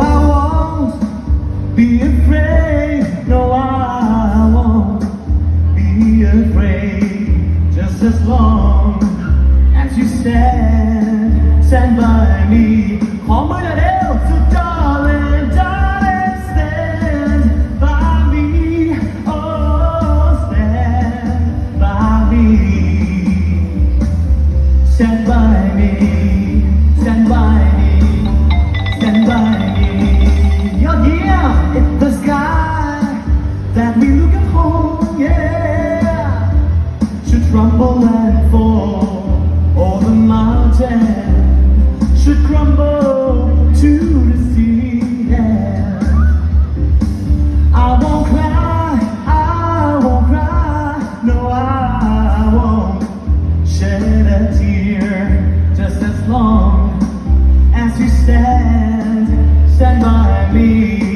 I won't be afraid. No, I won't be afraid. Just as long as you stand by me. ขอมือหน่อยเร็ว So darling, darling, stand by me. Oh, stand by me. Stand by me. Stand by me. Stand by me. Yeah, it's the sky that we look upon. Yeah, should rumble and fall. All the mountains should crumble to the sea. Yeah. I won't cry, I won't cry. No, I won't shed a tear. Just as long as you stand by me.